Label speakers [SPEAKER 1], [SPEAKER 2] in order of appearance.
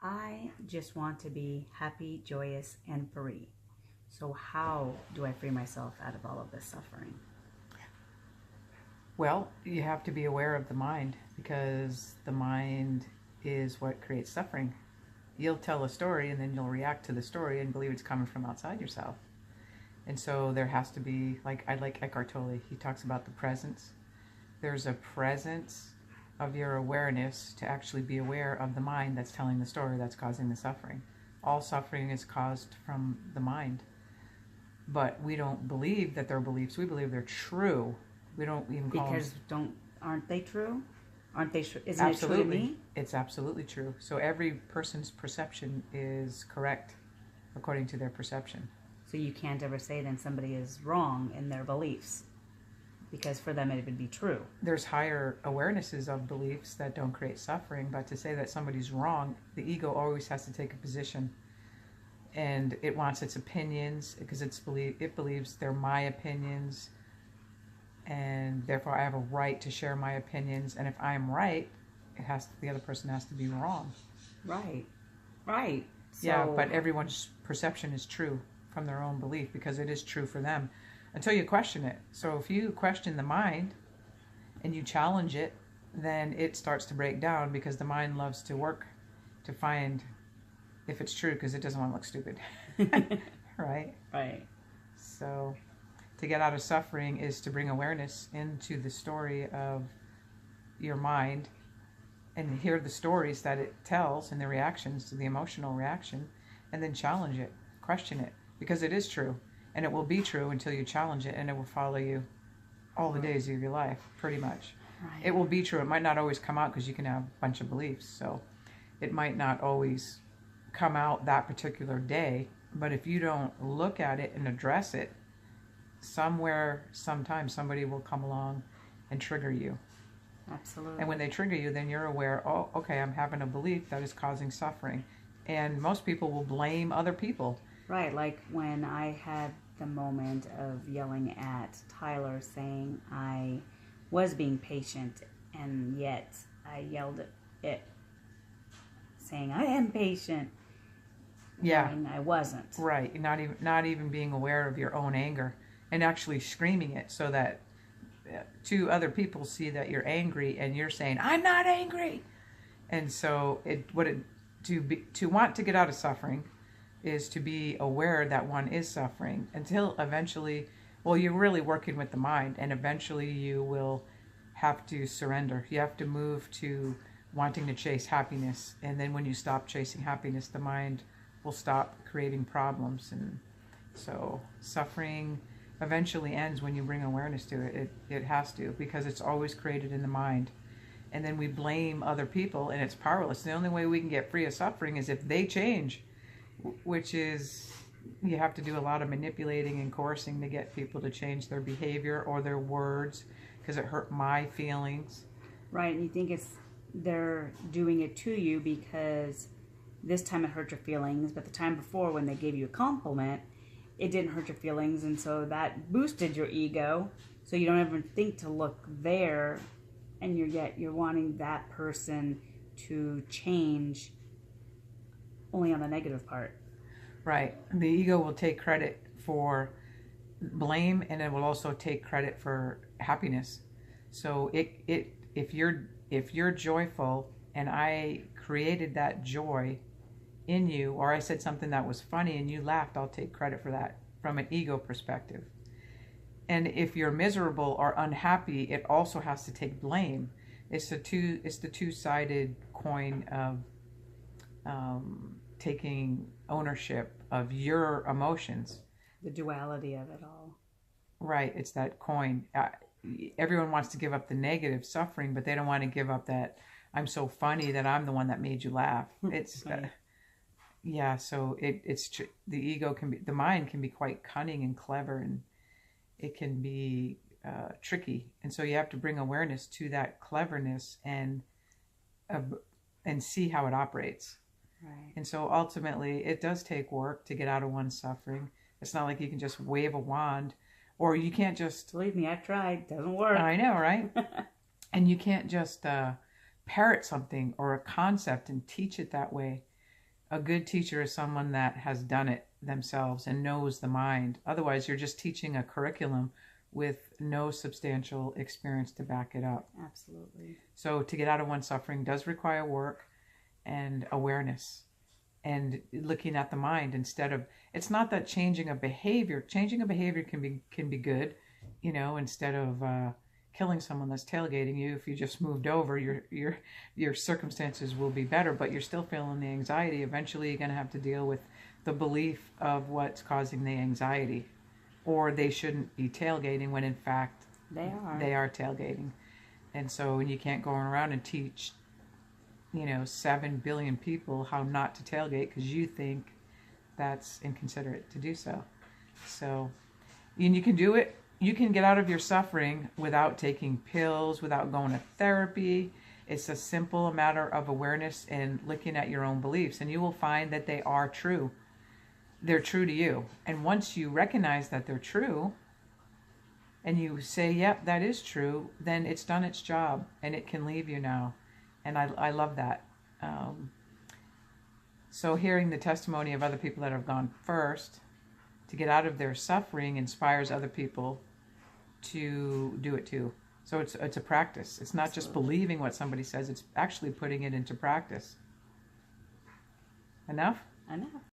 [SPEAKER 1] I just want to be happy, joyous, and free. So how do I free myself out of all of this suffering?
[SPEAKER 2] Well, you have to be aware of the mind, because the mind is what creates suffering. You'll tell a story and then you'll react to the story and believe it's coming from outside yourself. And so there has to be, I like Eckhart Tolle, he talks about the presence. There's a presence of your awareness to actually be aware of the mind that's telling the story that's causing the suffering. All suffering is caused from the mind. But we don't believe that they're beliefs. We believe they're true. We don't even call them...
[SPEAKER 1] Aren't they true? Aren't they true? Isn't
[SPEAKER 2] Absolutely.
[SPEAKER 1] it true to me?
[SPEAKER 2] It's absolutely true. So every person's perception is correct according to their perception.
[SPEAKER 1] So you can't ever say then somebody is wrong in their beliefs, because for them it would be true.
[SPEAKER 2] There's higher awarenesses of beliefs that don't create suffering, but to say that somebody's wrong, the ego always has to take a position. And it wants its opinions because it believes they're my opinions, and therefore I have a right to share my opinions. And if I'm right, the other person has to be wrong.
[SPEAKER 1] Right. So,
[SPEAKER 2] yeah, but everyone's perception is true from their own belief, because it is true for them until you question it. So if you question the mind and you challenge it, then it starts to break down, because the mind loves to work to find if it's true, because it doesn't want to look stupid. Right?
[SPEAKER 1] Right.
[SPEAKER 2] So to get out of suffering is to bring awareness into the story of your mind and hear the stories that it tells and the reactions to the emotional reaction, and then challenge it, question it, because it is true, and it will be true until you challenge it, and it will follow you all the days of your life, pretty much.
[SPEAKER 1] Right.
[SPEAKER 2] It will be true. It might not always come out, because you can have a bunch of beliefs, so it might not always come out that particular day, but if you don't look at it and address it, sometime somebody will come along and trigger you.
[SPEAKER 1] Absolutely.
[SPEAKER 2] And when they trigger you, then you're aware, oh, okay, I'm having a belief that is causing suffering. And most people will blame other people.
[SPEAKER 1] Right, like when I had the moment of yelling at Tyler, saying I was being patient, and yet I yelled at it saying I am patient.
[SPEAKER 2] Yeah.
[SPEAKER 1] And I wasn't.
[SPEAKER 2] Right, not even being aware of your own anger and actually screaming it, so that two other people see that you're angry and you're saying, I'm not angry. And so to want to get out of suffering is to be aware that one is suffering, until eventually, well, you're really working with the mind, and eventually you will have to surrender. You have to move to wanting to chase happiness. And then when you stop chasing happiness, the mind will stop creating problems. And so suffering eventually ends when you bring awareness to it. It has to, because it's always created in the mind. And then we blame other people, and it's powerless. The only way we can get free of suffering is if they change, which is, you have to do a lot of manipulating and coercing to get people to change their behavior or their words, because it hurt my feelings.
[SPEAKER 1] Right, and you think they're doing it to you because this time it hurt your feelings, but the time before when they gave you a compliment, it didn't hurt your feelings, and so that boosted your ego, so you don't even think to look there, and you're wanting that person to change only on the negative part. Right.
[SPEAKER 2] The ego will take credit for blame, and it will also take credit for happiness. So if you're joyful, and I created that joy in you, or I said something that was funny and you laughed, I'll take credit for that from an ego perspective. And if you're miserable or unhappy, it also has to take blame. It's the two-sided coin of taking ownership of your emotions.
[SPEAKER 1] The duality of it all.
[SPEAKER 2] Right, it's that coin. Everyone wants to give up the negative suffering, but they don't want to give up that I'm so funny that I'm the one that made you laugh. It's
[SPEAKER 1] right.
[SPEAKER 2] Yeah, so the ego the mind can be quite cunning and clever, and it can be tricky. And so you have to bring awareness to that cleverness and see how it operates.
[SPEAKER 1] Right.
[SPEAKER 2] And so ultimately, it does take work to get out of one's suffering. It's not like you can just wave a wand, or you can't just...
[SPEAKER 1] Believe me, I've tried. Doesn't work.
[SPEAKER 2] I know, right? And you can't just parrot something or a concept and teach it that way. A good teacher is someone that has done it themselves and knows the mind. Otherwise, you're just teaching a curriculum with no substantial experience to back it up.
[SPEAKER 1] Absolutely.
[SPEAKER 2] So to get out of one's suffering does require work and awareness and looking at the mind instead of, it's not that changing a behavior can be good, you know, instead of killing someone that's tailgating you. If you just moved over, your circumstances will be better, but you're still feeling the anxiety. Eventually you're going to have to deal with the belief of what's causing the anxiety, or they shouldn't be tailgating when in fact they are tailgating. And so you can't go around and teach, you know, 7 billion people how not to tailgate because you think that's inconsiderate to do so. So, and you can do it. You can get out of your suffering without taking pills, without going to therapy. It's a simple matter of awareness and looking at your own beliefs, and you will find that they are true. They're true to you. And once you recognize that they're true, and you say, yep, that is true, then it's done its job, and it can leave you now. And I love that. So hearing the testimony of other people that have gone first to get out of their suffering inspires other people to do it too. So it's a practice. It's not just believing what somebody says, it's actually putting it into practice. Enough?
[SPEAKER 1] Enough.